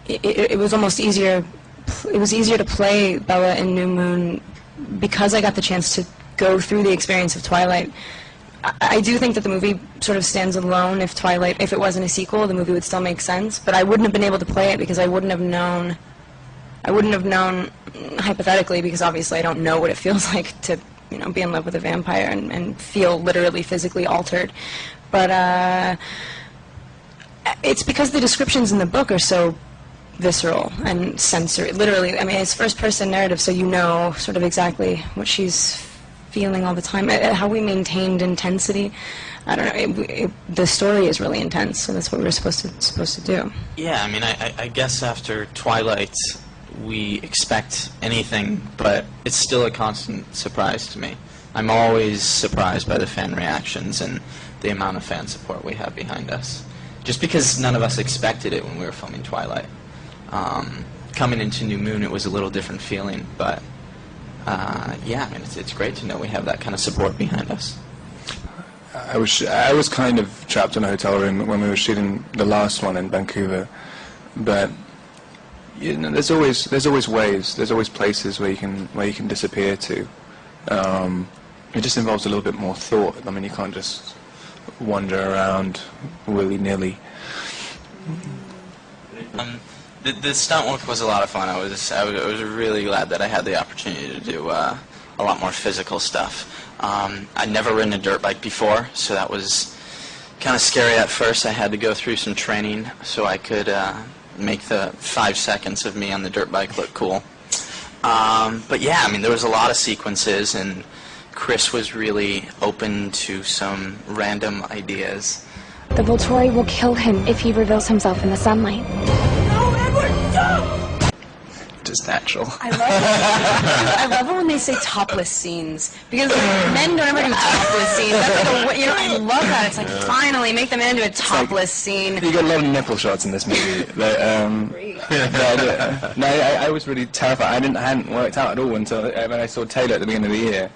it was almost easier. It was easier to play Bella in New Moon because I got the chance to go through the experience of Twilight. I do think that the movie sort of stands alone. If it wasn't a sequel, the movie would still make sense. But I wouldn't have been able to play it because I wouldn't have known, hypothetically, because obviously I don't know what it feels like to, be in love with a vampire and feel literally physically altered. But it's because the descriptions in the book are so visceral and sensory. Literally, I mean, it's first-person narrative, so you know sort of exactly what she's feeling all the time. How we maintained intensity, I don't know. The story is really intense, so that's what we were supposed to do. Yeah, I mean, I guess after Twilight, we expect anything, but it's still a constant surprise to me. I'm always surprised by the fan reactions and the amount of fan support we have behind us. Just because none of us expected it when we were filming Twilight. Coming into New Moon, it was a little different feeling, but yeah, I mean, it's great to know we have that kind of support behind us. I was kind of trapped in a hotel room when we were shooting the last one in Vancouver, but there's always ways, there's always places where you can disappear to. It just involves a little bit more thought. I mean, you can't just wander around willy-nilly. The stunt work was a lot of fun. I was really glad that I had the opportunity to do a lot more physical stuff. I'd never ridden a dirt bike before, so that was kind of scary at first. I had to go through some training so I could make the 5 seconds of me on the dirt bike look cool. But yeah, I mean, there was a lot of sequences, and Chris was really open to some random ideas. The Volturi will kill him if he reveals himself in the sunlight. Just natural. I love it when they say topless scenes, because men don't ever do topless scenes. That's like I love that. It's like, finally, make the man do a topless scene. You get a lot of nipple shots in this movie. I was really terrified. I hadn't worked out at all until when I saw Taylor at the beginning of the year.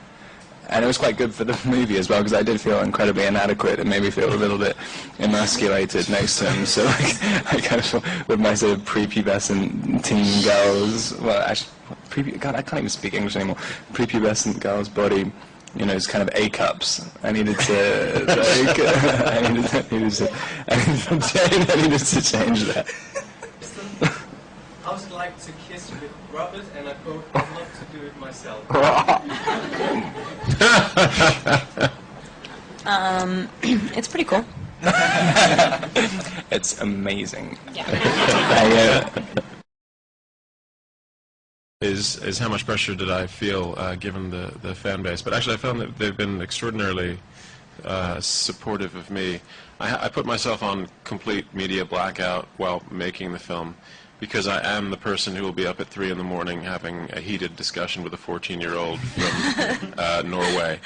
And it was quite good for the movie as well, because I did feel incredibly inadequate. It made me feel a little bit emasculated next to him. So I kind of felt with my sort of prepubescent teen girls, well, actually, God, I can't even speak English anymore. Prepubescent girl's body, it's kind of A-cups. I needed to, I needed to change that. I would like to kiss with Robert, and I would love to do it myself. It's pretty cool. It's amazing. Yeah. Is how much pressure did I feel given the fan base? But actually, I found that they've been extraordinarily supportive of me. I put myself on complete media blackout while making the film, because I am the person who will be up at 3 in the morning having a heated discussion with a 14-year-old from Norway.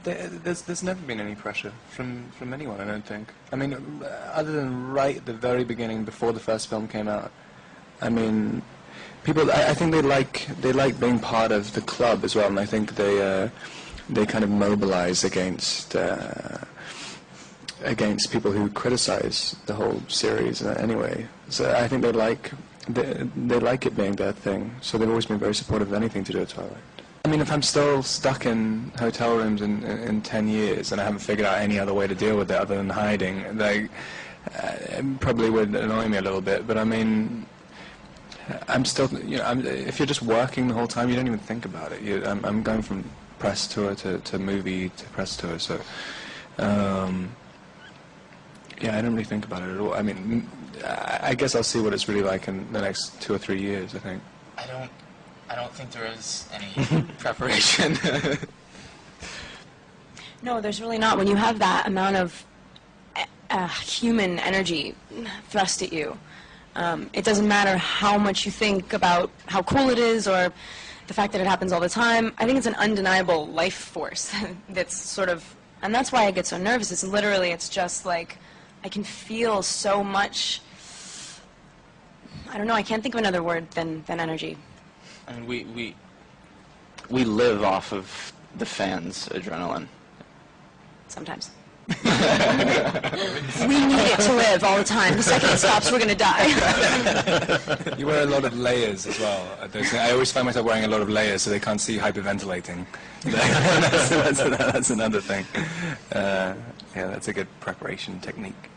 There's never been any pressure from anyone, I don't think. I mean, other than right at the very beginning, before the first film came out. I mean, people. I think they like being part of the club as well, and I think they kind of mobilize against people who criticize the whole series anyway. So I think they like it being their thing. So they've always been very supportive of anything to do with Twilight. I mean, if I'm still stuck in hotel rooms in 10 years and I haven't figured out any other way to deal with it other than hiding, it probably would annoy me a little bit. But I mean, I'm still, if you're just working the whole time, you don't even think about it. I'm going from press tour to movie to press tour, so yeah, I don't really think about it at all. I mean, I guess I'll see what it's really like in the next 2 or 3 years, I think. I don't think there is any preparation. No, there's really not. When you have that amount of human energy thrust at you, it doesn't matter how much you think about how cool it is or the fact that it happens all the time. I think it's an undeniable life force that's sort of, and that's why I get so nervous. It's just like, I can feel so much, I don't know, I can't think of another word than energy. I mean, we live off of the fans' adrenaline. Sometimes. We need it to live all the time. The second it stops, we're going to die. You wear a lot of layers as well. I always find myself wearing a lot of layers so they can't see hyperventilating. that's another thing. Yeah, that's a good preparation technique.